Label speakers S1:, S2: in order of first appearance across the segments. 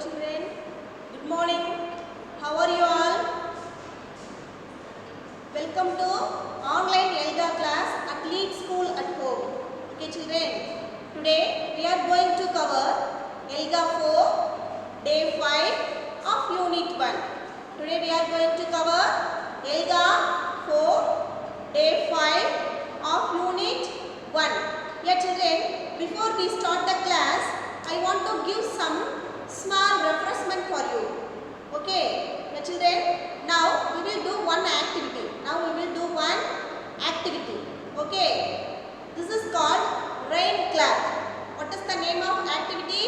S1: children. Good morning. How are you all? Welcome to online Elga class at Lead School at Home. Okay children, today we are going to cover Elga 4 day 5 of unit 1. Today we are going to cover Elga 4 day 5 of unit 1. Yeah children, before we start the class, I want to give some small refreshment for you. Okay, yeah children, now we will do one activity. Okay, this is called rain clap. What is the name of activity?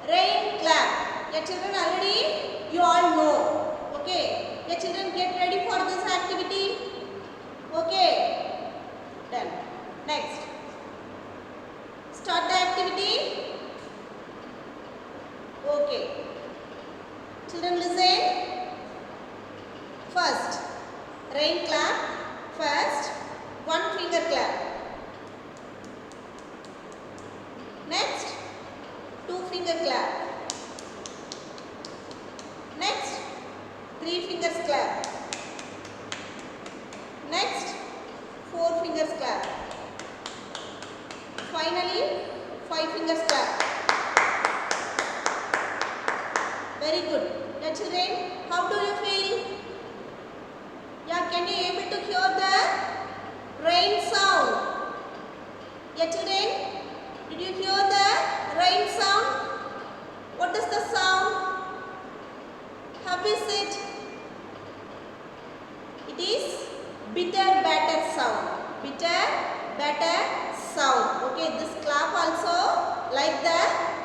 S1: Rain clap. Yeah children, already you all know. Okay, yeah children, get ready for this activity. Okay, done. Next, start the activity. Okay, children listen. First, rain clap. First, one finger clap. Next, two finger clap. Next, three fingers clap. Next, four fingers clap. Finally, five fingers clap. Very good. Yeah children, how do you feel? Yeah, can you able to hear the rain sound? Yeah children, did you hear the rain sound? What is the sound? How is it? It is bitter batter sound. Bitter batter sound. Okay, this clap also like the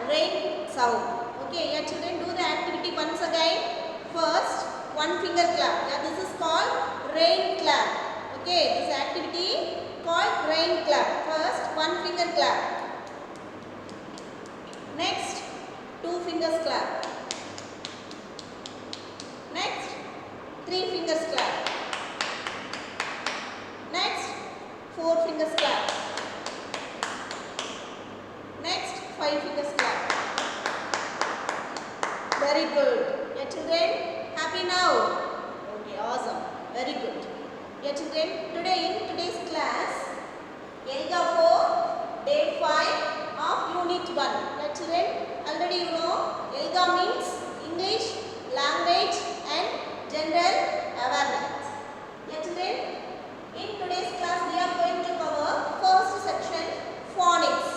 S1: rain sound. Okay, yeah children, do the activity once again. First, one finger clap. Yeah, this is called rain clap. Okay, this activity called rain clap. First, one finger clap. Next, two fingers clap. Next, three fingers clap. Next, four fingers clap. Next, five fingers clap. Very good. Yeah children, happy now? Okay, awesome. Very good. Yeah children, today in today's class, Elga 4 day 5 of unit 1. Yeah children, already you know Elga means English, language and general awareness. Yeah children, in today's class we are going to cover first section, phonics.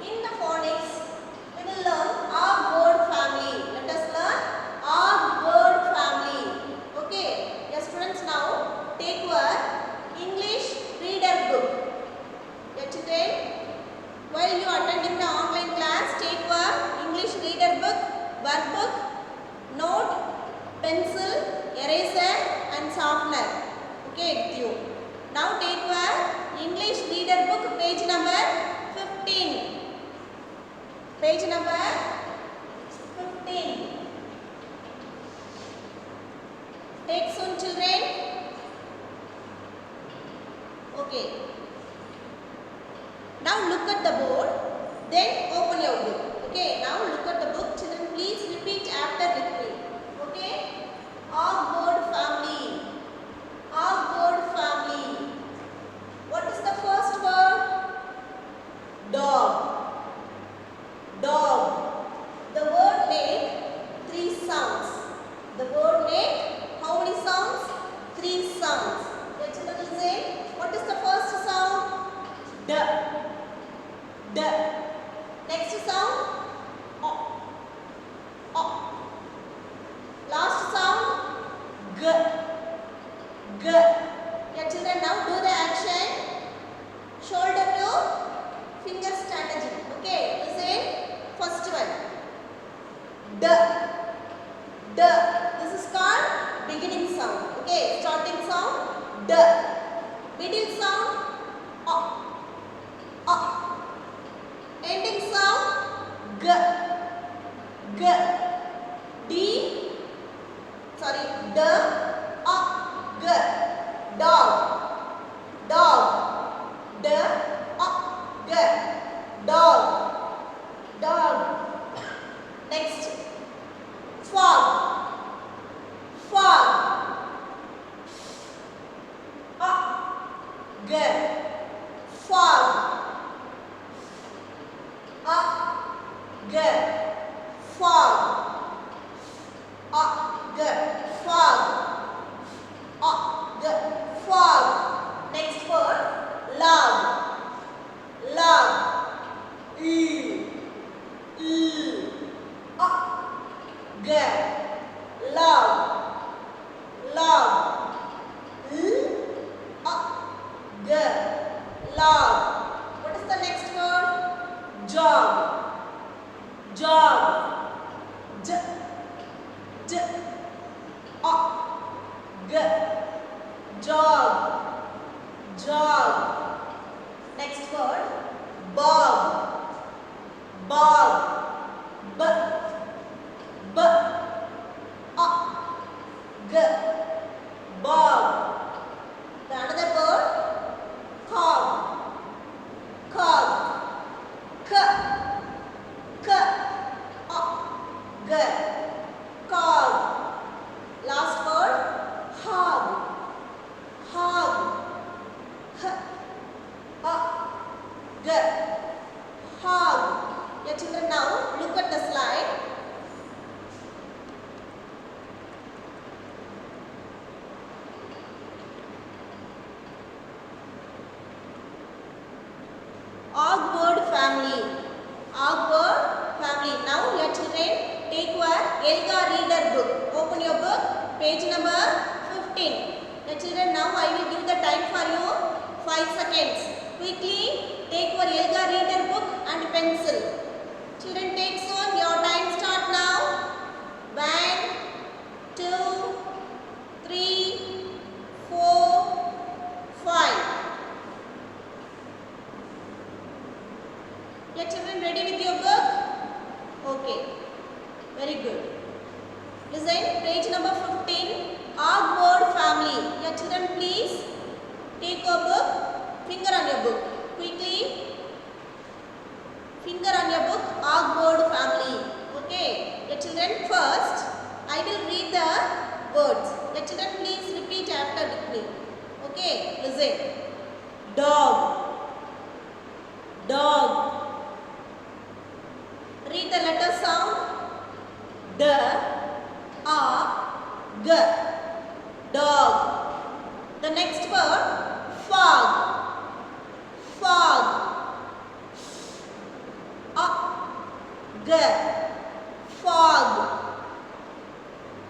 S1: In the phonics, we will learn our word family. Let us learn our word family. Okay. Yes, students, now take your English reader book. Yeah, children, while you are attending the online class, take your English reader book, workbook, note, pencil, eraser and softener. Okay, with you. Now take your English reader book, page number 15. Page number 15. Take soon children. Okay. Now look at the board. Then open your book. Okay. Now look at the book. Children, please repeat after with me. Okay. Our word family. Our word family. What is the first word? Dog. Dog. The word make three sounds. The word make how many sounds? Three sounds. The children will say, what is the first sound? D. D. Next sound? O. O. Last sound? G. G. Yeah children, now do the action. Shoulder to finger strategy. Okay, listen. First one. D. D. This is called beginning sound. Okay, starting sound. D. Middle sound. A. A. Ending sound. G. G. D. Sorry. D. A. G. Dog. Dog. D. A. G. Dog. Dog. Next. fog, fog, fog. Next word log, log, log, log, log. What is the next word? Jog, jog, j, jog, jog. Next word bog, bog, bog. The another word cog, cog, cog. Last word hog, hog, hog. Your children, now look at the slide. Ogword family. Ogword family. Now your children take your Elga reader book. Open your book, page number 15. Your children, now I will give the time for you 5 seconds. Quickly take your Elga reader book and pencil. Children, take soon. Your time start now. 1, 2, 3, 4, 5. Your children ready with your book? Okay. Very good. Listen, page number 15. Ogword family. Your children, please take your book. Finger on your book. Quickly. Finger on your book. Ogword family. Okay. Your children, first I will read the words. Your children, please repeat after with me. Okay. Listen. Dog. Dog. Read the letter sound. D, A, G. Dog. The next word fog. Fog. A, G. Fog.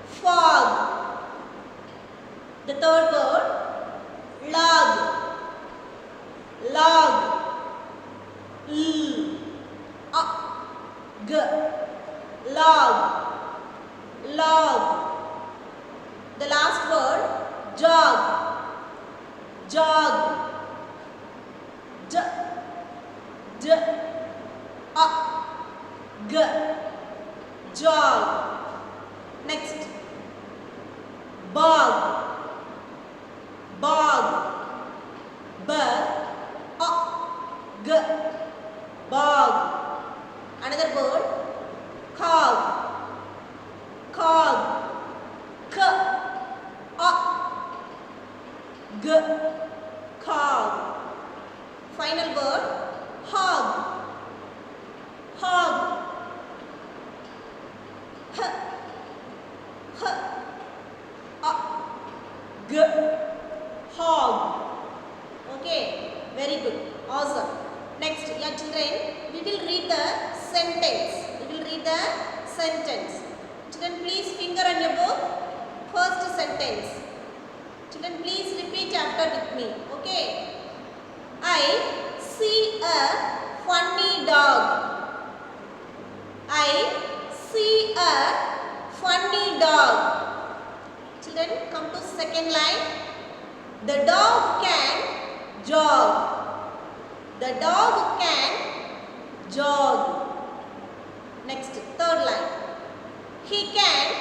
S1: Fog. The third word log. Log. L, A, G. Log. Log. The last word jog. Jog. J, J, A, G. Jog. Next bog. Bog. B, A, G. Bog. Another word cog. Cog. K, A, G. Cog. Final word hog. Hog. H, H, A, G. Hog. Okay. Very good. Awesome. Next, your children, we will read the sentence. We will read the sentence. Children, please finger on your book. First sentence. Children, please repeat after with me. Okay. I see a funny dog. I see a funny dog. Children, come to second line. The dog can jog. The dog can jog. Next, third line. He can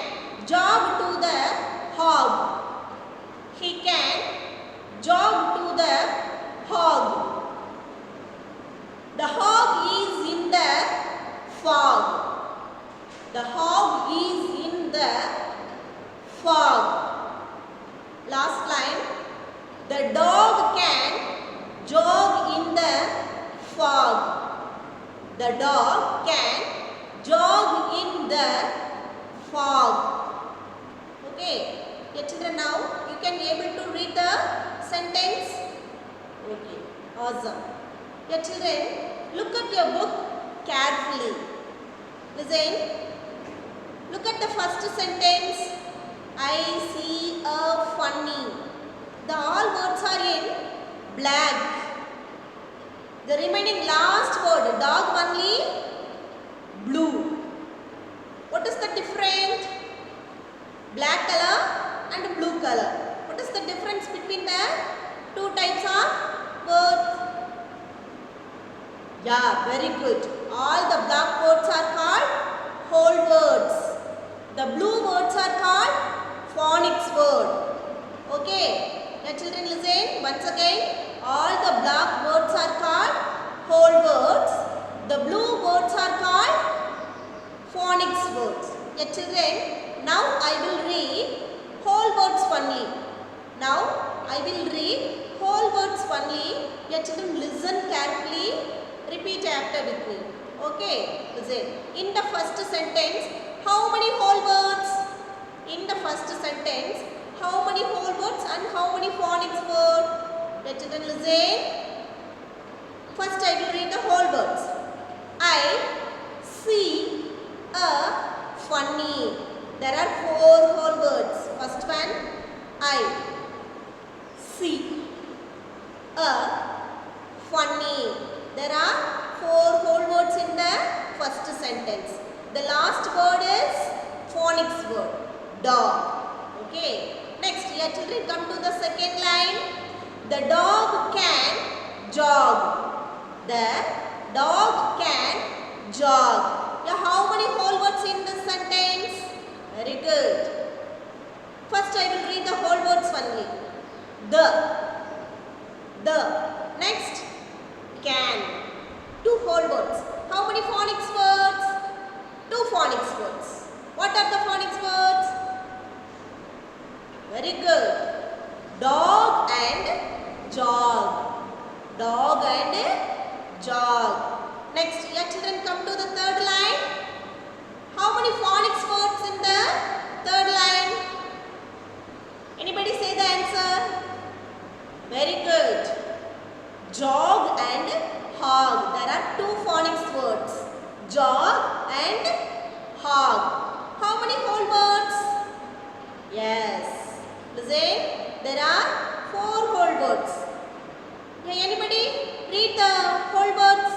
S1: jog to the hog. He can jog to the hog. The hog is in the fog. The hog is in the fog. Last line. The dog can jog in the fog. The dog can Awesome. Your children, look at your book carefully. Listen. Look at the first sentence. I see a funny. The all words are in black. The remaining last word, dog only, blue. What is the difference? Black color and blue color. What is the difference between the two types of words? Yeah, very good. All the black words are called whole words. The blue words are called phonics word. Okay. Now children listen once again. All the black words are called whole words. The blue words are called phonics words. Now children, now I will read whole words only. Now I will read whole words only. Your children listen carefully. Repeat after with me. Okay. Listen. In the first sentence, how many whole words? In the first sentence, how many whole words and how many phonics words? Let children listen. First I will read the whole words. I see a funny. There are 4 whole words. First one, I see a funny. There are 4 whole words in the first sentence. The last word is phonics word, dog. Okay. Next, your children come to the second line. The dog can jog. The dog can jog. Yeah, how many whole words in this sentence? Very good. First, I will read the whole words only. The. Next, can. 2 whole words. How many phonics words? 2 phonics words. What are the phonics words? Very good. Dog and jog. Dog and jog. Next, your children come to the third line. How many phonics words in the third line? Anybody say the answer? Very good. Jog and hog. There are 2 phonics words. Jog and hog. How many whole words? Yes. Listen. There are 4 whole words. Yeah, anybody read the whole words?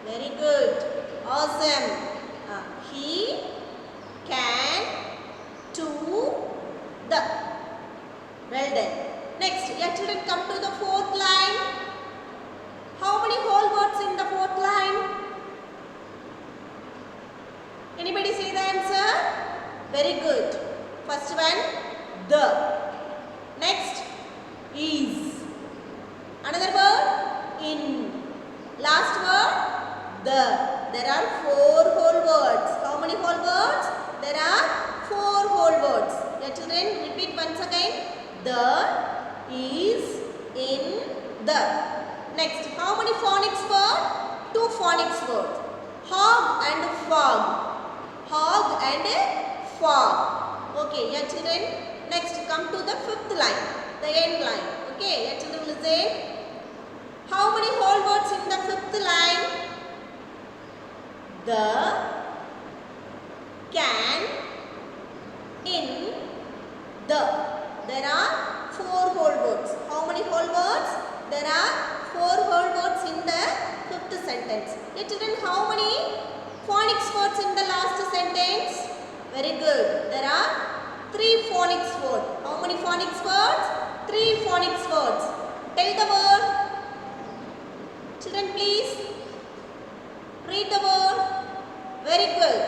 S1: Very good. Awesome. He can to the. Well done. Next, your children come to the 4th line. How many whole words in the 4th line? Anybody say the answer? Very good. First one, the. Next, is. Another word, in. Last word, the. There are 4 whole words. How many whole words? There are 4 whole words. Your children repeat once again. The, is, in, the. Next, how many phonics words? 2 phonics words. Hog and fog. Hog and fog. Okay, your children. Next, come to the 5th line. The end line. Okay, your children listen. How many whole words in the 5th line? The, can, in, the. There are 4 whole words. How many whole words? There are 4 whole words in the 5th sentence. Your children, how many phonics words in the last sentence? Very good. There are 3 phonics words. How many phonics words? 3 phonics words. Tell the word. Children, please read the word. Very good.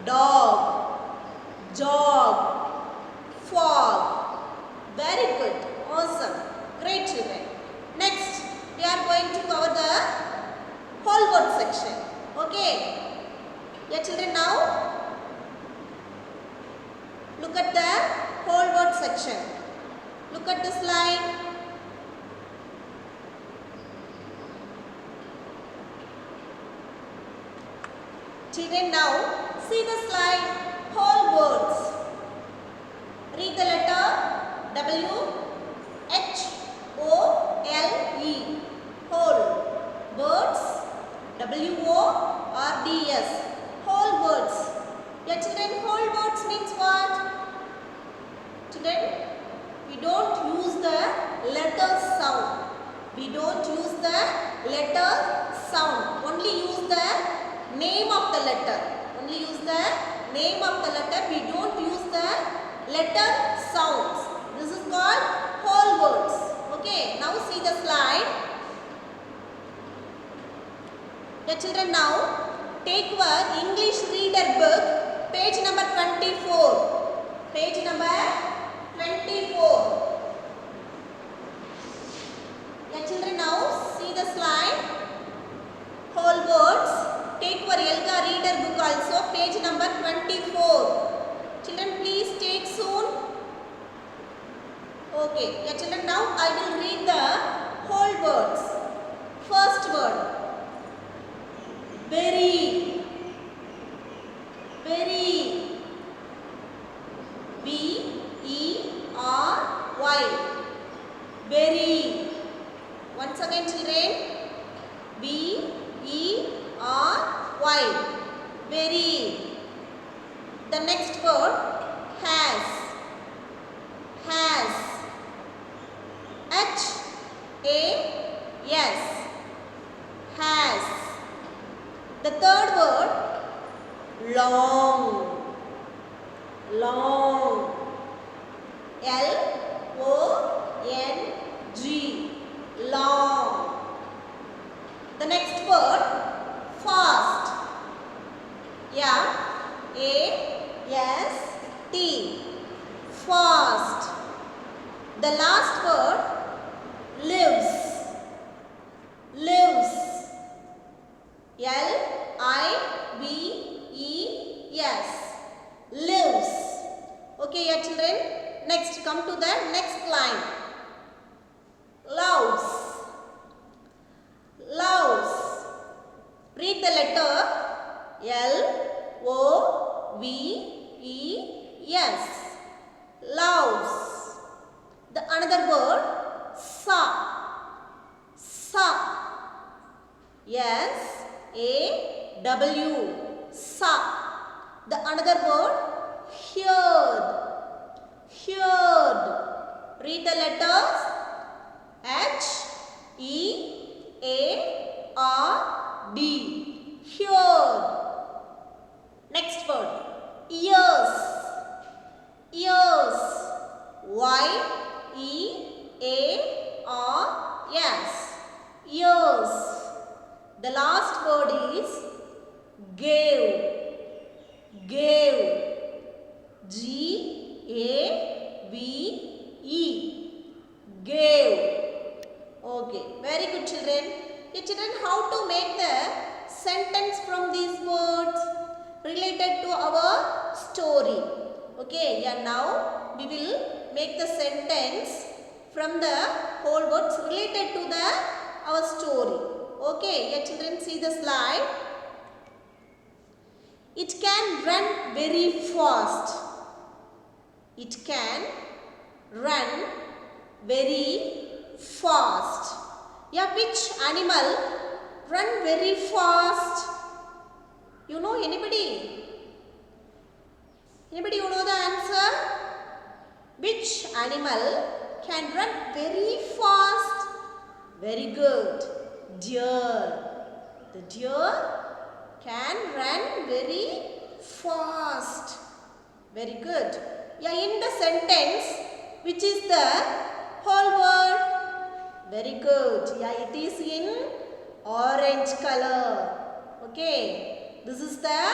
S1: Dog, jog, fog. Very good. Awesome. Great children. Next, we are going to cover the whole word section. Okay. Your children, now look at the whole word section. Look at the slide. Children, now see the slide. Whole words. Read the letter W, H, O, L, words. Whole words. Yeah, children, whole words means what? Children, we don't use the letter sound. We don't use the letter sound. Only use the name of the letter. Only use the name of the letter. We don't use the letter sounds. This is called whole words. Okay, now see the slide. The children, now take your English reader book, page number 24. Page number 24. The children, now see the slide. Whole words. Take your Elga reader book also, page number 24. Children, please take soon. Okay. Yeah, children, now I will read the whole words. First word. Berry. Berry. B-E-R-Y. Berry. Once again, children. B-E-R-Y. Berry. The next word. Has. Has. H-A-S. Has. The third word. Long. Long. L-O-N-G. Long. The next word. Fast. F-A-S-T. Fast. The last word. Lives. Lives. L-I-V-E-S. Lives. Okay, yeah, children. Next, come to the next line. Loves. Loves. Read the letter L-O-V-E-S. Loves. The another word. Sa. Sa. S-A-W. Sa. The another word. Heard. Heard. Read the letters. H-E-A-R-D. Heard. Next word. Ears. Ears. Y-E-A-R-S. Ears. The last word is gave. Gave. G-A-V-E. Gave. Okay, very good, children. Yeah, children, how to make the sentence from these words related to our story? Okay, yeah, now we will make the sentence from the whole words related to our story. Okay, yeah, children, see the slide. It can run very fast. It can run very fast. Yeah, which animal run very fast? You know anybody? Anybody you know the answer? Which animal can run very fast? Very good. Deer. The deer can run very fast. Very good. Yeah, in the sentence, which is the whole word? Very good. Yeah, it is in orange color. Okay. This is the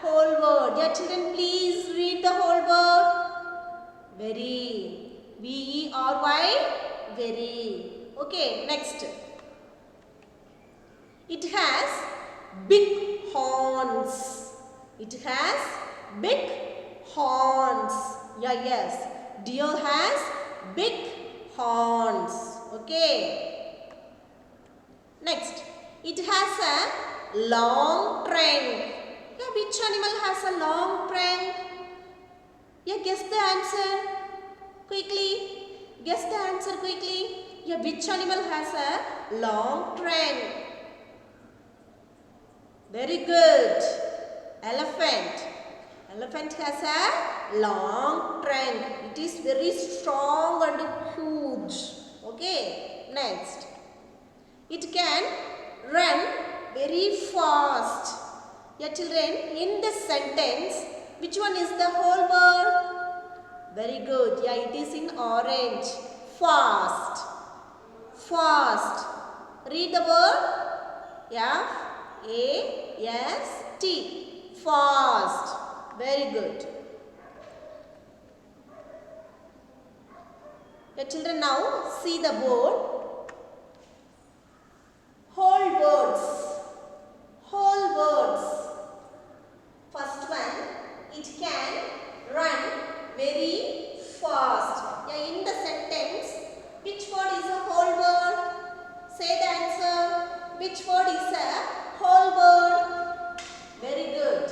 S1: whole word. Yeah, children, please read the whole word. Very. V-E-R-Y. Very. Okay, next. It has big horns. It has big horns. Yeah, yes. Deer has big horns. Okay. Next. It has a long trunk. Yeah, which animal has a long trunk? Yeah, guess the answer quickly. Guess the answer quickly. Yeah, which animal has a long trunk? Very good. Elephant. Elephant has a long trunk. It is very strong and huge. Okay. Next. It can run very fast. Yeah, children, in the sentence, which one is the whole word? Very good. Yeah, it is in orange. Fast. Fast. Read the word. F-A-S-T. Fast. Very good. Yeah, children, now see the board. Whole words. Whole words. First one, it can run very fast. Yeah, in the sentence, which word is a whole word? Say the answer. Which word is a whole word? Very good.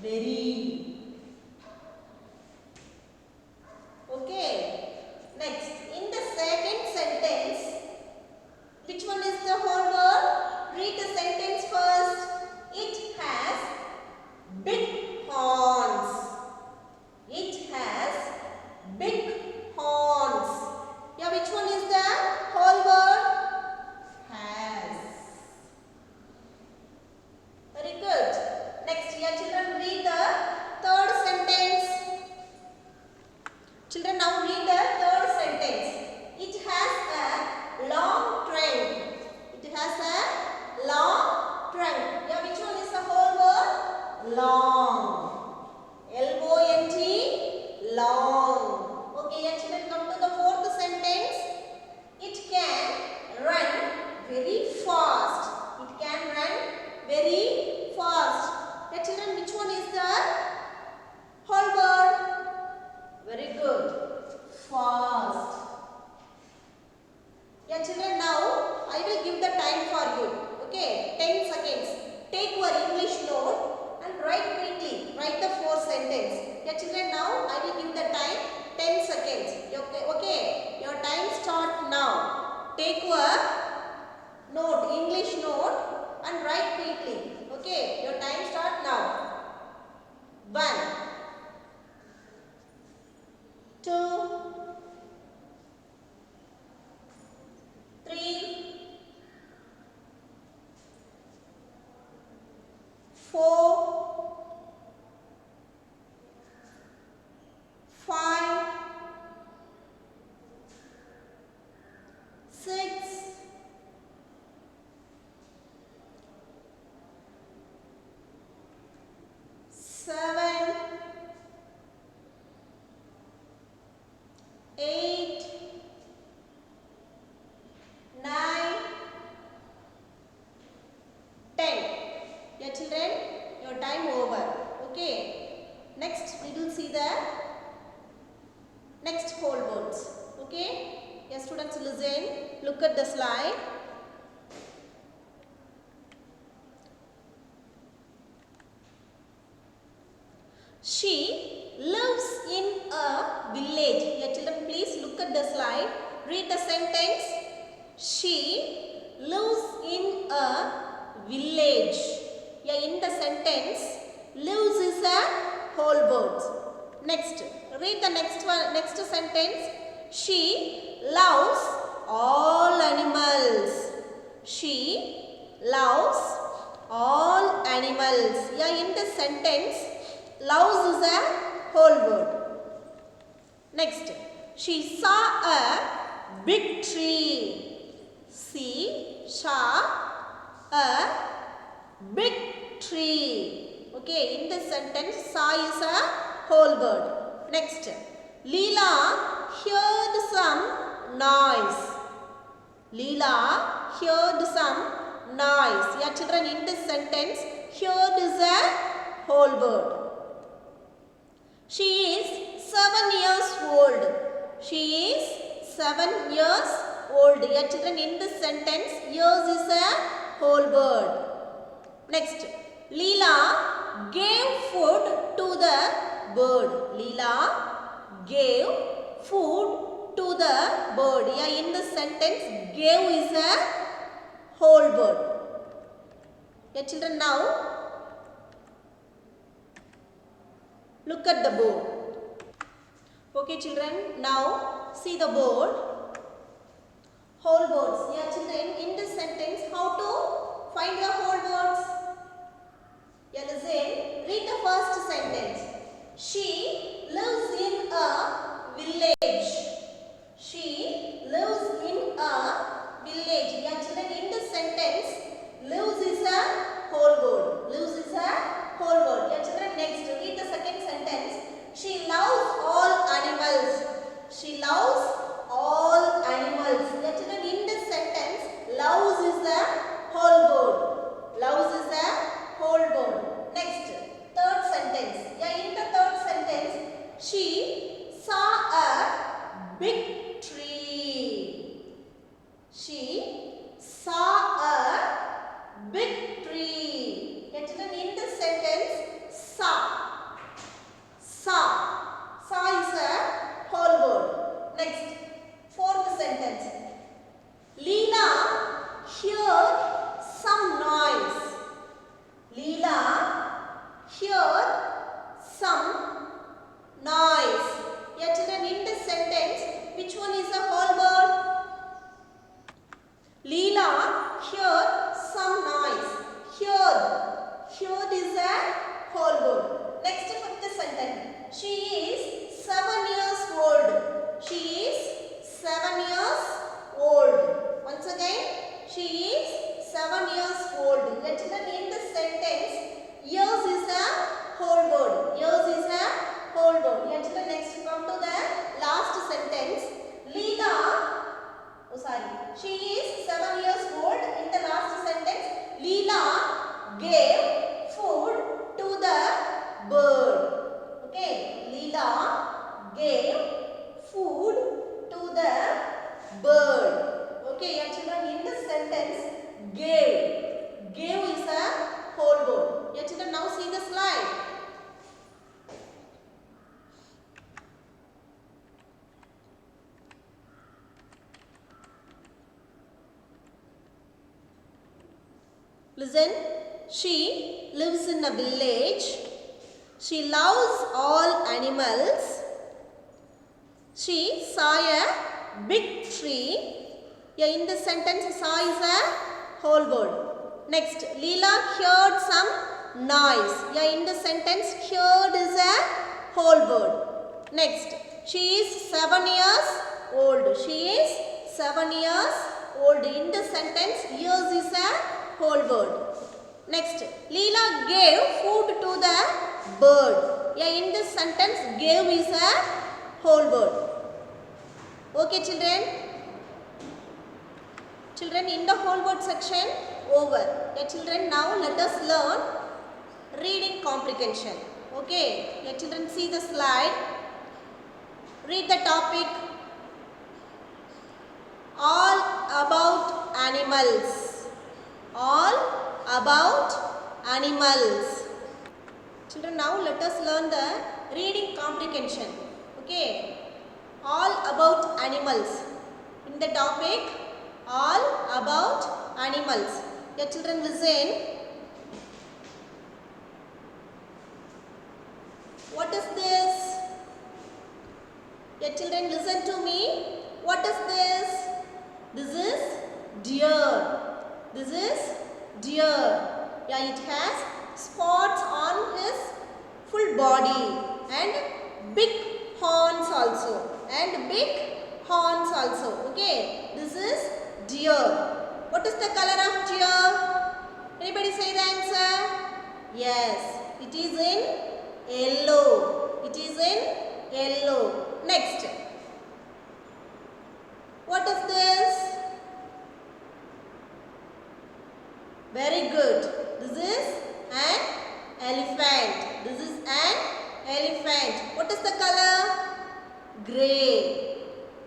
S1: Very. Okay. Next, in the second sentence, which one is the whole word? Read the sentence first. It has big horns. It has big horns. Yeah, which one is the whole word? Has. Very good. Next, here children, read the third sentence. Children, now read the third sentence. It has a long trunk. It has a long trunk. Yeah, which one is the whole word? Long. L-O-N-G. Long. Okay, yeah, children, come to the fourth sentence. It can run very fast. It can run very fast. Yeah, children, which one is the whole word? Very good. Fast. Yeah, children, now I will give the time for you. Okay, 10 seconds. Take your English note and write quickly. Write the 4 sentences. Yeah, children, now I will give the time 10 seconds. Okay, okay. Your time start now. Take your note, English note, and write quickly. Okay, your time start now. 1, 2, 3, 4, 5, 6, 7, 8, 9, 10. Yeah, children, your time over. Okay. Next, we will see the next whole words. Okay. Yeah, students, listen. Look at the slide. She lives in a village. Yeah, children, please look at the slide. Read the sentence. She lives in a village. Yeah, in the sentence, lives is a whole word. Next, read the next one. Next sentence. She loves all animals. She loves all animals. Yeah, in the sentence, loves is a whole word. Next, she saw a big tree. She saw a big tree. Okay, in this sentence, saw is a whole word. Next, Leela heard some noise. Leela heard some noise. Yeah, children, in this sentence, heard is a whole word. She is 7 years old. She is 7 years old. Yeah, children, in this sentence, years is a whole word. Next, Leela gave food to the bird. Leela gave food to the bird. Yeah, in this sentence, gave is a whole word. Yeah, children, now look at the board. Okay, children, now see the board. Whole words. Yeah, children, in this sentence, how to find the whole words? Yeah, listen. Read the first sentence. She lives in a village. She lives in a village. Yeah, children, in this sentence, lives is a whole word. Lives is a whole word. Yeah, children, next, read the second sentence. She loves all animals. She loves all animals. Yeah, children, in this sentence, loves is a whole word. Loves is a whole word. Next, third sentence. Yeah, in the third sentence, she saw a big tree. She saw a big tree. Yeah, children, in this sentence, saw. Saw. Saw is a whole word. Next, fourth sentence. Leela heard some noise. Leela heard some noise. Yeah, children, in this sentence, which one is a whole word? Leela heard some noise. Heard. Heard is a whole word. Next, fifth sentence. She is 7 years old. She is 7 years old. Once again, she is 7 years old. Yeah, children, in this sentence, years is a whole word. Years is a whole word. Yeah, children, next come to the last sentence. She is 7 years old. In the last sentence, Leela gave food to the bird. Okay, Leela gave food to the bird. Okay, yeah, children, in the sentence, gave. Gave is a whole word. Yeah, children, now see the slide. Listen, she lives in a village. She loves all animals. She saw a big tree. Yeah, in this sentence, saw is a whole word. Next, Leela heard some noise. Yeah, in the sentence, heard is a whole word. Next, she is 7 years old. She is 7 years old. In the sentence, years is a whole word. Next, Leela gave food to the bird. Yeah, in this sentence, gave is a whole word. Okay, children? Children, in the whole word section, over. Yeah, children, now let us learn reading comprehension. Okay, yeah, children, see the slide. Read the topic. All about animals. All about animals. Children, now let us learn the reading comprehension. Okay. All about animals. In the topic, all about animals. Yeah, children, listen. What is this? Yeah, children, listen to me. What is this? This is deer. This is deer. Yeah, it has spots on his full body and big horns also. And big horns also. Okay, this is deer. What is the color of deer? Anybody say the answer? Yes, it is in yellow. It is in yellow. Next. What is this? Very good. This is an elephant. This is an elephant. What is the color? Grey.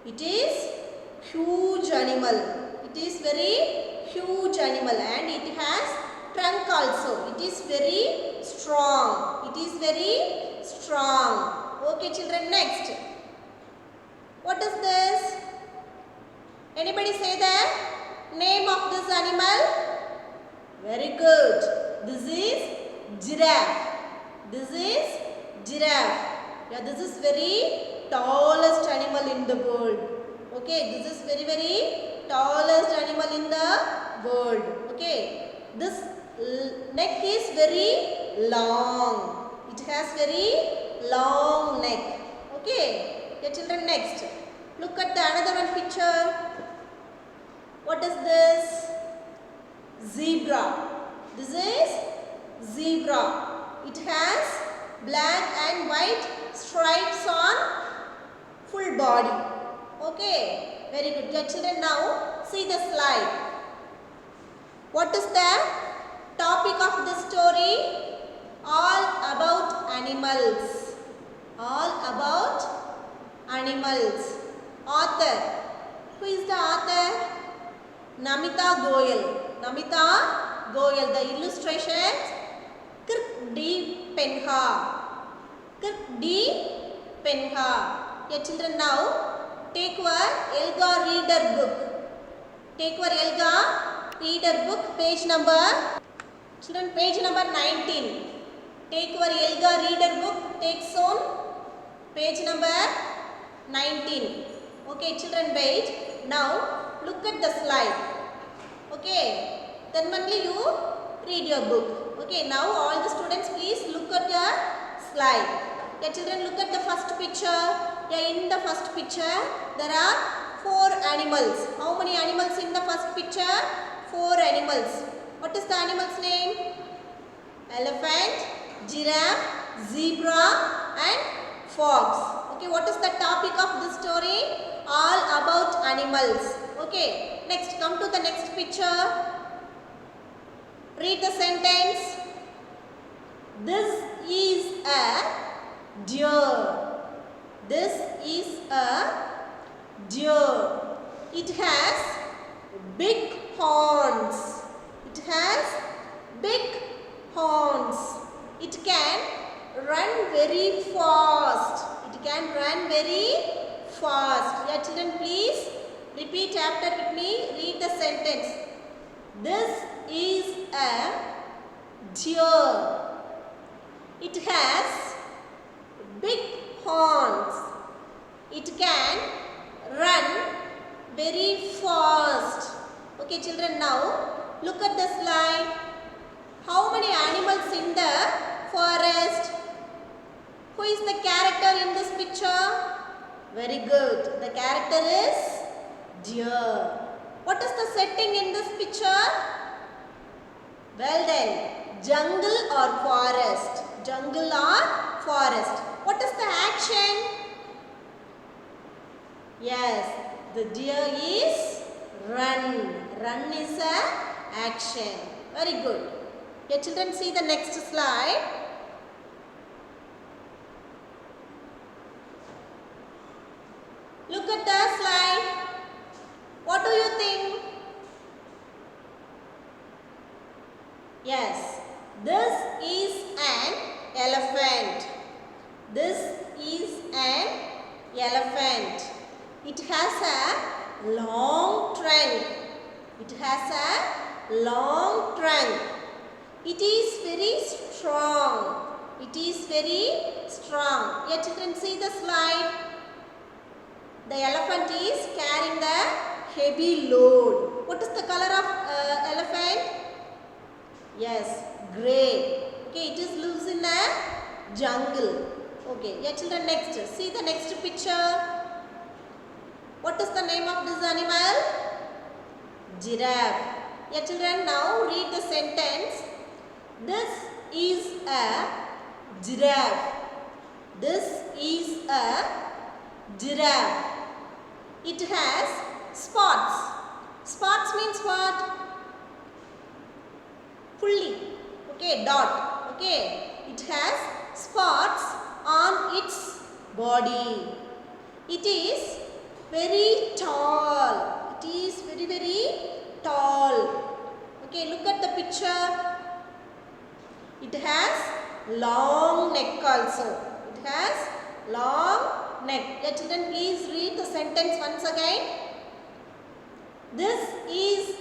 S1: It is huge animal. It is very huge animal and it has trunk also. It is very strong. It is very strong. Okay, children, next. What is this? Anybody say the name of this animal? Very good. This is giraffe. This is giraffe. Yeah, this is very tallest animal in the world. Okay, this is very tallest animal in the world. Okay, this neck is very long. It has very long neck. Okay, your children, next. Look at the another one picture. What is this? Zebra. This is zebra. It has black and white stripes on full body. Okay, very good. Your children, now see the slide. What is the topic of the story? All about animals. All about animals. Author. Who is the author? Namita Goyal. Namita Goyal. The illustrations, Kirk D. Penha. Kirk D. Penha. Your children, now take your Elga reader book. Take your Elga reader book, page number, children, page number 19. Take your Elga reader book, take soon, page number 19. Okay, children, wait. Now look at the slide. Okay, then only you read your book. Okay, now all the students, please look at your slide. Yeah, children, look at the first picture. Yeah, in the first picture there are 4 animals. How many animals in the first picture? 4 animals. What is the animal's name? Elephant, giraffe, zebra and fox. Okay, what is the topic of this story? All about animals. Okay, next, come to the next picture. Read the sentence. This is a deer. This is a deer. It has big horns. It has big horns. It can run very fast. It can run very fast. Yeah, children, please repeat after with me. Read the sentence. This is a deer. It has big horns. It can run very fast. Okay, children, now look at the slide. How many animals in the forest? Who is the character in this picture? Very good. The character is deer. What is the setting in this picture? Well done. Jungle or forest? Jungle or forest. What is the action? Yes, the deer is run. Run is a action. Very good. Your children, see the next slide. Look at the slide. What do you think? Yes, this is an elephant. This is an elephant. It has a long trunk. It has a long trunk. It is very strong. It is very strong. Your children, see the slide. The elephant is carrying the heavy load. What is the color of elephant? Yes, grey. Okay, it is lives in a jungle. Okay, your children, next. See the next picture. What is the name of this animal? Giraffe. Your children, now read the sentence. This is a giraffe. This is a giraffe. It has spots. Spots means what? Fully. Okay, dot. Okay. It has spots on its body. It is very tall. It is very, very tall. Okay, look at the picture. It has long neck also. It has long neck. Your children, please read the sentence once again. This is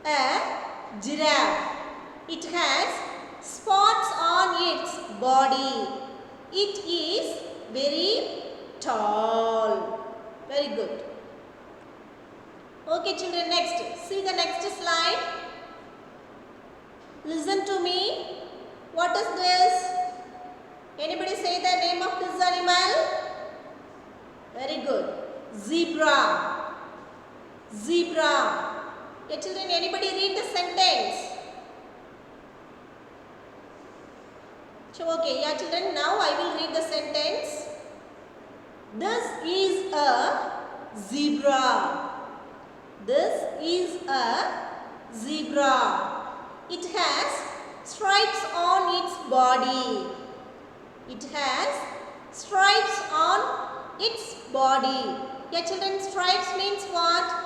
S1: a giraffe. It has spots on its body. It is very tall. Very good. Okay children, next. See the next slide. Listen to me. What is this? Anybody say the name of this animal? Very good. Zebra. Zebra. Yeah, children, anybody read the sentence? So, okay, yeah, children, now I will read the sentence. This is a zebra. This is a zebra. It has stripes on its body. It has stripes on its body. Yeah, children, stripes means what?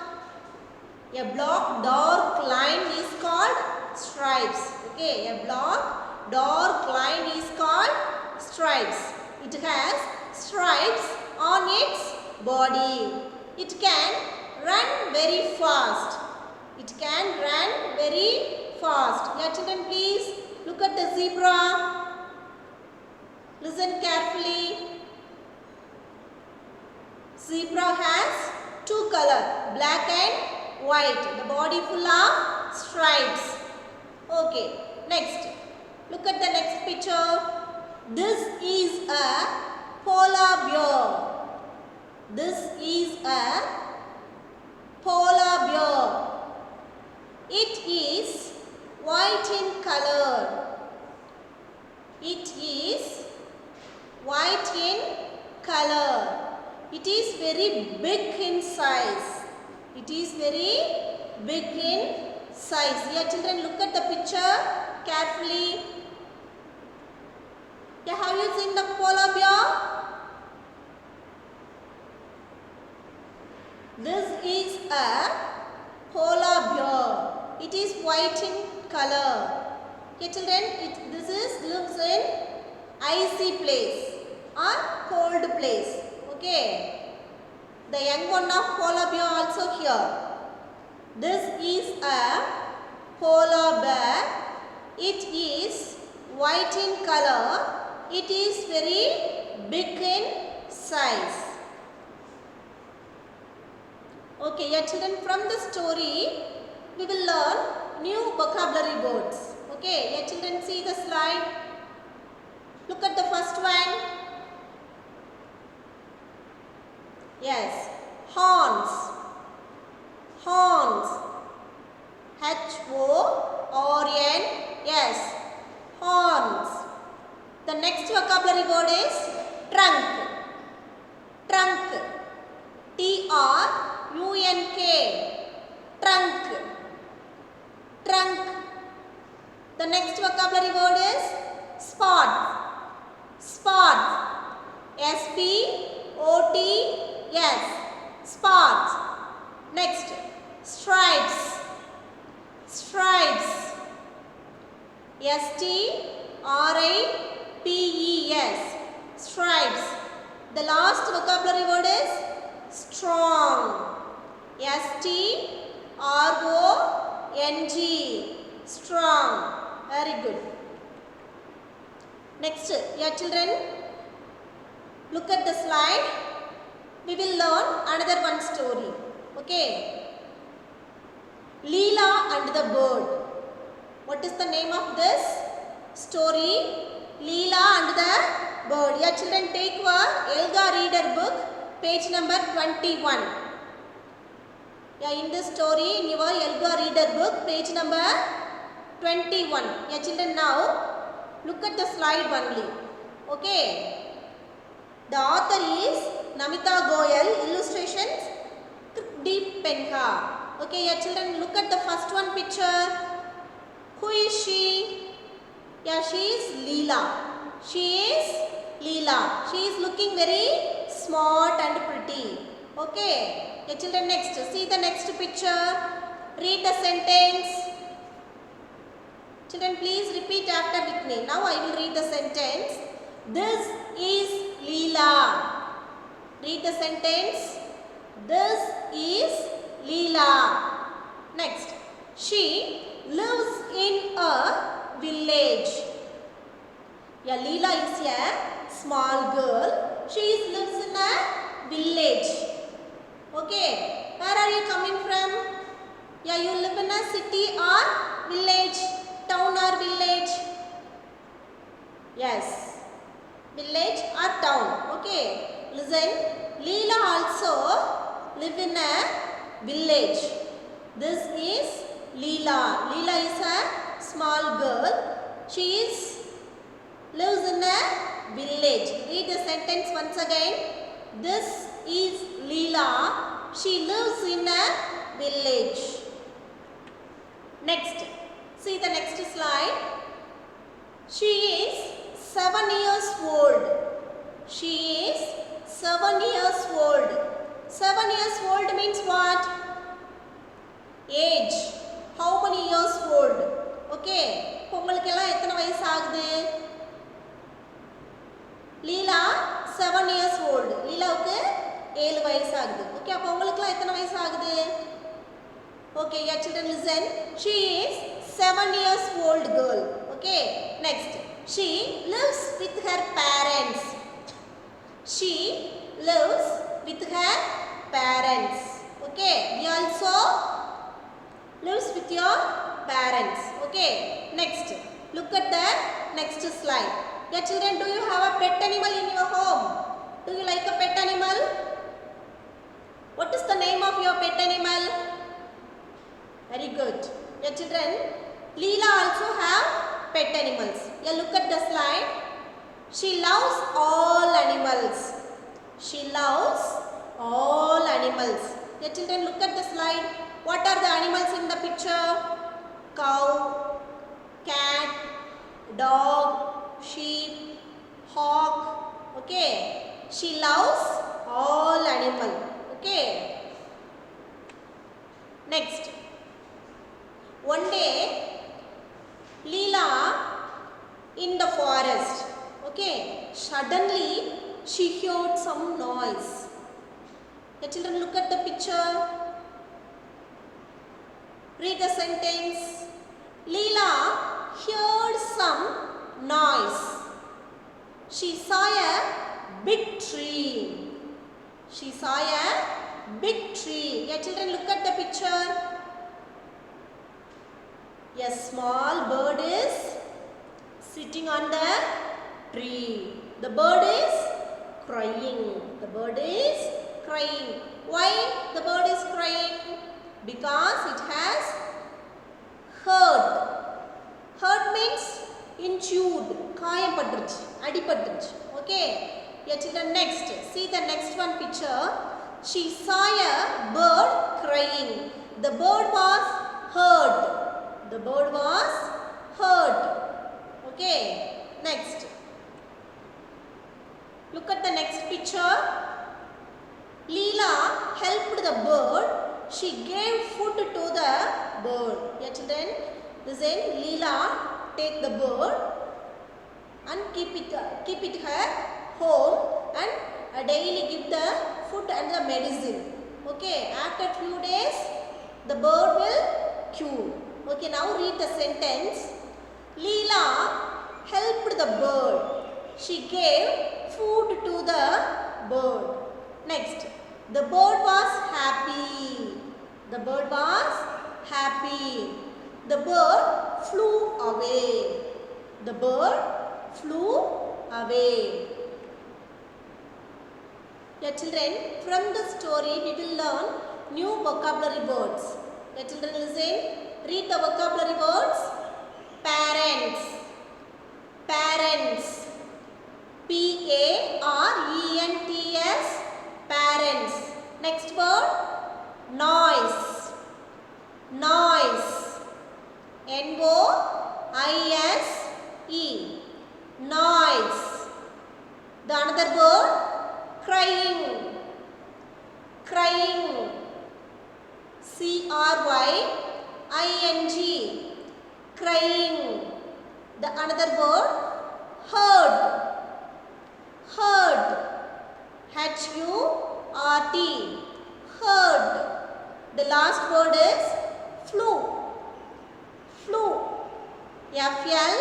S1: A block dark line is called stripes. Okay, a block dark line is called stripes. It has stripes on its body. It can run very fast. It can run very fast. Yeah, children, please look at the zebra. Listen carefully. Zebra has two colors, black and white. The body full of stripes. Okay, next. Look at the next picture. This is a polar bear. This is a polar bear. It is white in color. It is white in color. It is very big in size. It is very big in size. Yeah, children, look at the picture carefully. Yeah, have you seen the polar bear? This is a polar bear. It is white in color. Okay, children, this lives in icy place or cold place. Okay. The young one of polar bear also here. This is a polar bear. It is white in color. It is very big in size. Okay, yeah, children, from the story we will learn new vocabulary words. Okay, yeah, children, see the slide. Look at the first one. Yes, horns. Horns. H-O-R-N. Yes, horns. The next vocabulary word is trunk. Trunk. T-R-U-N-K. Trunk. Trunk. The next vocabulary word is spot. Spot. S-P-O-T-S. Spot. Next, stripes. Stripes. S-T-R-I-P-E-S. Stripes. The last vocabulary word is strong. S-T-R-O-N-G. Strong. Very good. Next, yeah, children, look at the slide. We will learn another one story. Okay. Leela and the bird. What is the name of this story? Leela and the bird. Yeah, children, take your Elga reader book, page number 21. Yeah, in this story, in your Elga reader book, page number 21. Yeah, children, now look at the slide only. Okay. The author is Namita Goyal. Illustrations Deep Penha. Okay, yeah, children, look at the first one picture. Who is she? Yeah, she is Leela. She is Leela. She is looking very smart and pretty. Okay. Yeah, children, next. See the next picture. Read the sentence. Children, please repeat after with me. Now I will read the sentence. This is Leela. Read the sentence. This is Leela. Next. She lives in a village. Yeah, Leela is a small girl. She lives in a village. Okay, where are you coming from? Yeah, you live in a city or village, town or village? Yes, village or town. Okay, listen, Leela also live in a village. This is Leela. Leela is a small girl. She lives in a village. Read the sentence once again. This is Leela. She lives in a village. Next, see the next slide. She is 7 years old. She is 7 years old. 7 years old means what? Age. How many years old? Okay. உங்களுக்கெல்லாம் எத்தனை வயசு ஆகுது? லீலா 7 years old. லீலாவுக்கு 7 வயசு ஆகுது. Okay, அப்ப உங்களுக்கெல்லாம் எத்தனை வயசு ஆகுது? Okay, your children listen. She is 7 years old girl. Okay, next. She lives with her parents. She lives with her parents. Okay, you also lives with your parents. Okay, next. Look at the next slide. Your children, do you have a pet animal in your home? Do you like a pet animal? What is the name of your pet animal? Very good. Your children, Leela also have pet animals. Yeah, look at the slide. She loves all animals. She loves all animals. Your children, look at the slide. What are the animals in the picture? Cow, cat, dog, sheep, hawk. Okay. She loves all animals. Okay. Next. One day, Leela in the forest. Okay. Suddenly, she heard some noise. The children, look at the picture. Read the sentence. Leela heard some noise. She saw a big tree. She saw a big tree. Yeah, children, look at the picture. A small bird is sitting on the tree. The bird is crying. The bird is crying. Why the bird is crying? Because it has hurt. Hurt means injured. காயப்பட்டுருச்சு, அடிபட்டுருச்சு. Okay. Yeah, children, next. See the next one picture. She saw a bird crying. The bird was hurt. The bird was hurt. Okay. Next. Look at the next picture. Leela helped the bird. She gave food to the bird. Yeah, children, listen. Leela take the bird and keep it her home and daily give the food and the medicine. Okay. After few days, the bird will cure. Okay. Now read the sentence. Leela helped the bird. She gave food to the bird. Next. The bird was happy. The bird was happy. The bird flew away. The bird flew away. Dear children, from the story we will learn new vocabulary words. Dear children, listen. Read the vocabulary words. Parents. Parents. P-A-R-E-N-T-S. Parents. Next word. Noise. Noise. N-O-I-S-E. Noise. The another word. Crying. Crying. C-R-Y-I-N-G. Crying. The another word. Hurt. Hurt. H-U-R-T. Hurt. The last word is flew. Flew. F-L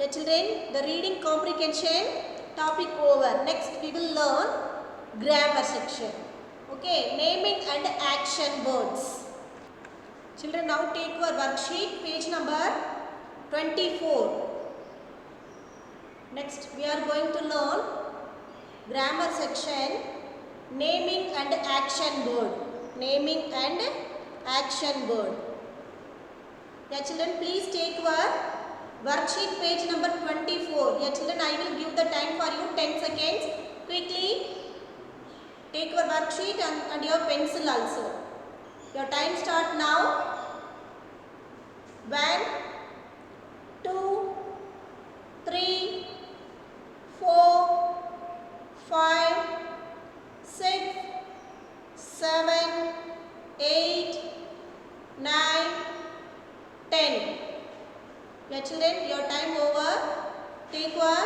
S1: Yeah, children, the reading comprehension topic over. Next, we will learn grammar section. Okay, naming and action words. Children, now take your worksheet, page number 24. Next, we are going to learn grammar section, naming and action word. Naming and action word. Yeah, children, please take your worksheet, page number 24. Yeah, children, I will give the time for you 10 seconds. Quickly take your worksheet and your pencil also. Your time start now. 1, 2, 3, 4, 5, 6, 7, 8, 9, 10. Yeah, children, your time over. Take your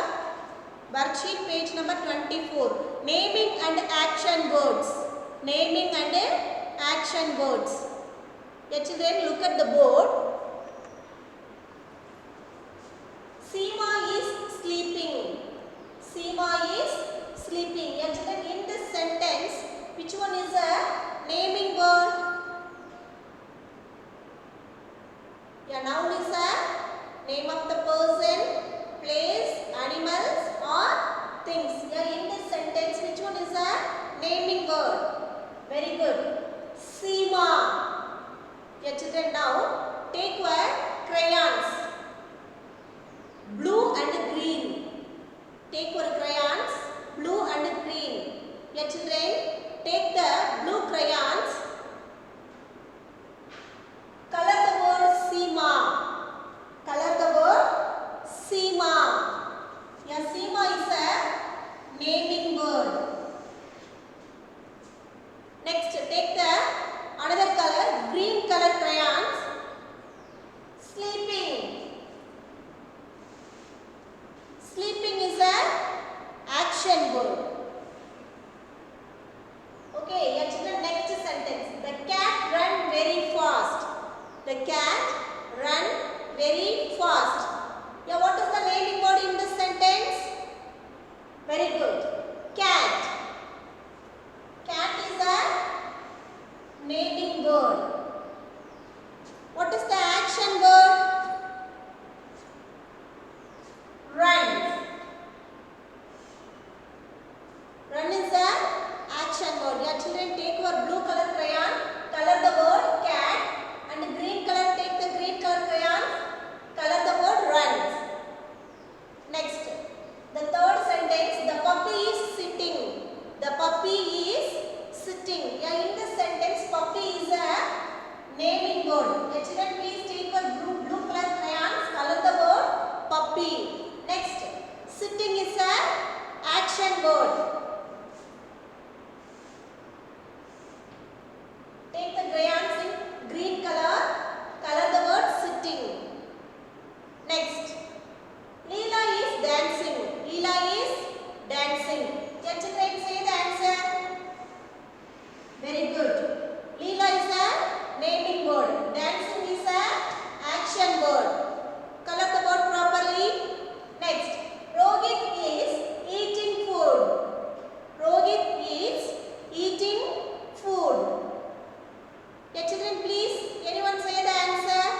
S1: worksheet, page number 24. Naming and action words. Naming and action words. Yeah, children, look at the board. Seema is sleeping. Seema is sleeping. Yeah, children, in this sentence, which one is a naming word? Yeah, noun is a name of the person, place, animals or things. Yeah, in this sentence, which one is a naming word? Very good. Seema. Yeah, children, now take your crayons. Blue and green. Take your crayons, blue and green. Yeah, children, take the blue crayons. Color the word Seema. Color the word Seema. Yeah, Seema is a naming word. Next, take the another color, green color crayons. Sleeping. Sleeping is a action word. Okay, yeah, children, next sentence. The cat ran very fast. The cat ran very fast. Yeah, what is the naming word in this sentence? Very good. Cat. Cat is a naming word. What is the action word? Run. Run is a action word. Yeah, children, take your blue color crayon, color the word cat, and green color, take the green color crayon, color the word run. Next, the third sentence, the puppy is sitting. The puppy is sitting. Yeah, in this sentence, puppy is a naming word. Yeah, children, please take your blue color crayons, color the word puppy. Next, sitting is a action word. Take the crayons in green color, color the word sitting. Next, Leela is dancing. Leela is dancing. Yeah, children, say the answer. Very good. Leela is a naming word. Dancing is a action word. Color the word properly. Next, Rohit is eating food. Rohit is eating food. Yeah, children, please, anyone say the answer?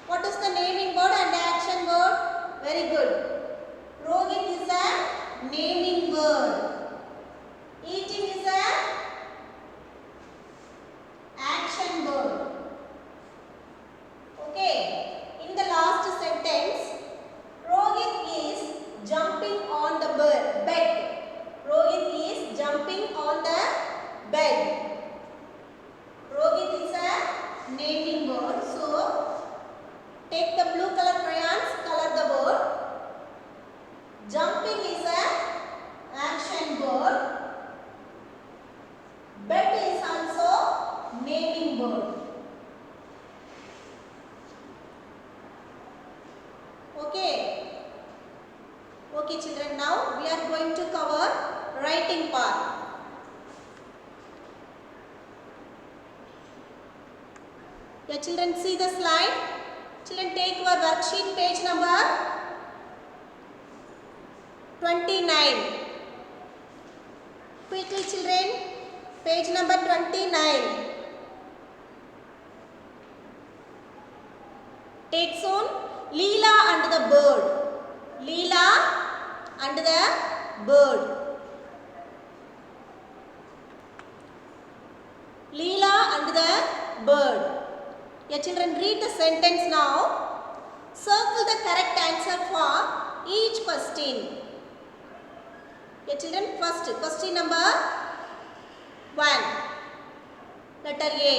S1: What is the naming word and the action word? Very good. Rohit is a naming word. Eating is a action word. Okay. In the last sentence, Rohit is jumping on the bed. Rohit is jumping on the bed. Rohit is a naming word. So, take the blue color crayons, color the word. Jumping is a action word. Bed is also naming word. Okay. Okay, children, now we are going to cover writing part. Yeah, children, see the slide. Children, take your worksheet, page number 29. Quickly children, page number 29. Take soon Leela and the bird. Leela and the bird. Leela and the bird. Your children read the sentence now. Circle the correct answer for each question. Your children, first question number 1. Letter A.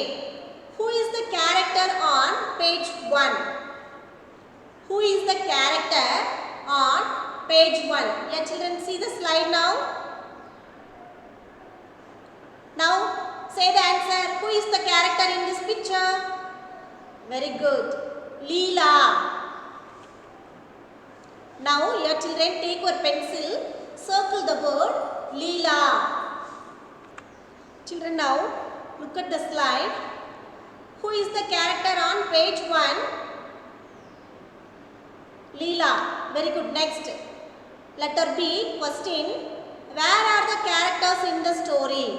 S1: Who is the character on page 1? Who is the character on page 1? Your children, see the slide now. Now say the answer. Who is the character in this picture? Very good. Leela. Now your children, take your pencil, circle the word Leela. Children, now look at the slide. Who is the character on page 1? Leela. Very good. Next. Letter B. Question. Where are the characters in the story?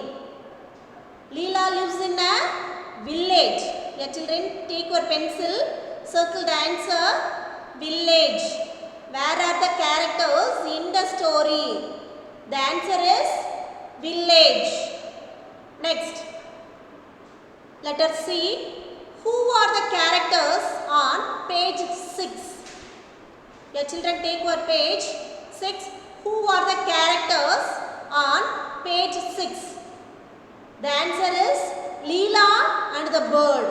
S1: Leela lives in a village. Your children, take your pencil, circle the answer. Village. Where are the characters in the story? The answer is village. Next. Letter C. Who are the characters on page 6? Your children, take your page 6. Who are the characters on page 6? The answer is Leela and the bird.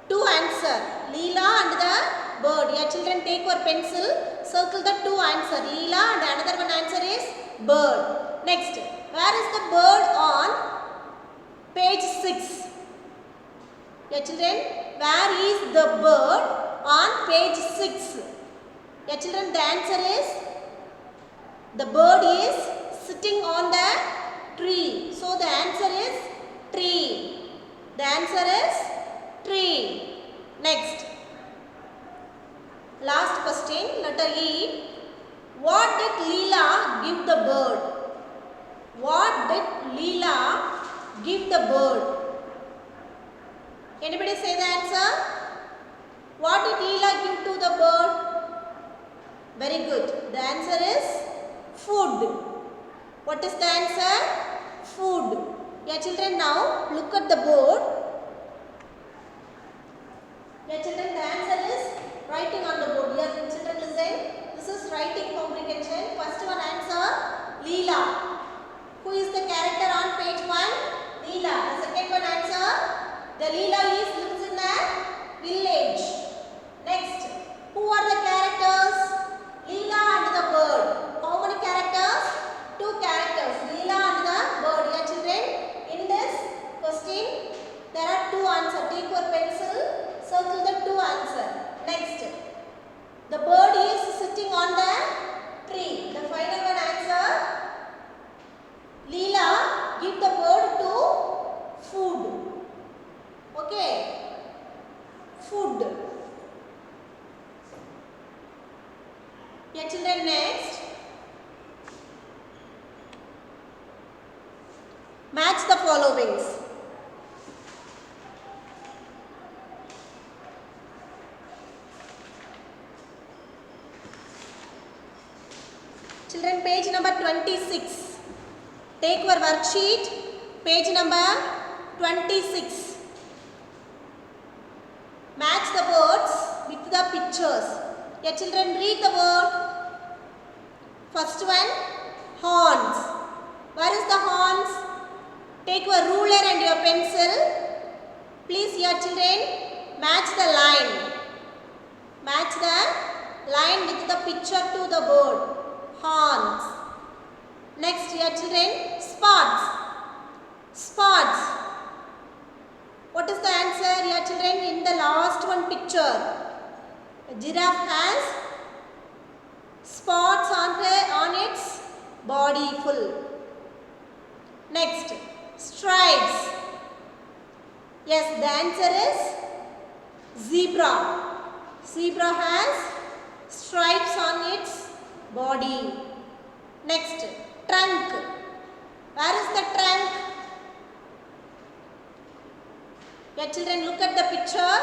S1: Two answer. Leela and the bird. Your children, take your pencil, circle the two answer. Leela and another one answer is bird. Next. Where is the bird on page 6? Your children, where is the bird on page 6? Your children, the answer is the bird is sitting on the tree. So the answer is tree. The answer is tree. Next. Last question, letter E. What did Leela give the bird? What did Leela give the bird? Anybody say the answer? What did Leela give to the bird? Very good. The answer is food. What is the answer? Food. Your children, now look at the board. Your children, the answer is writing on the board. Your children, listen. This is writing comprehension. First one answer, Leela. Who is the character on page 1? Leela. The second one answer, the Leela lives in a village. Next, who are the characters? Leela and the bird. How many characters? Two characters. Leela and the bird. Your children, in this question, there are two answers. Take your pencil, circle the two answers. Next, the bird is sitting on the tree. The final one answer, Leela give the bird to food. Okay, food. Your children, next, match the followings. Children, page number 26. Take your worksheet, page number 26. Match the words with the pictures. Your children, read the word. First one, horns. Where is the horns? Take your ruler and your pencil. Please, your children, match the line. Match the line with the picture to the word. Horns. Next, your children, spots. Spots. What is the answer, your children, in the last one picture? A giraffe has spots on its body full. Next, stripes. Yes, the answer is zebra. Zebra has stripes on its body. Next, trunk. Where is the trunk? Yeah, children, look at the picture.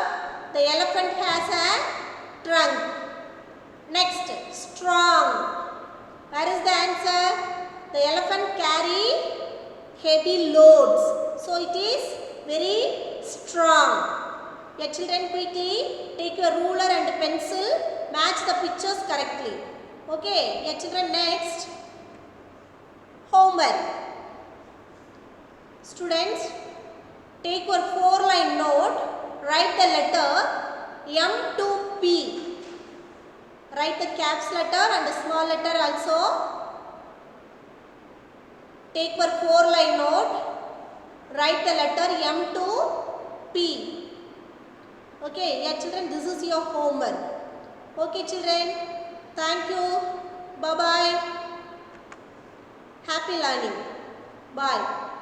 S1: The elephant has a trunk. Next, strong. Where is the answer? The elephant carry heavy loads. So it is very strong. Yeah, children, quickly take your ruler and pencil. Match the pictures correctly. Okay. Yeah, children, next. Homework. Students, take your 4-line note. Write the letter M to P. Write the caps letter and the small letter also. Take your 4-line note. Write the letter M to P. Okay, yeah children, this is your homework. Okay children, thank you. Bye bye. Happy learning. Bye.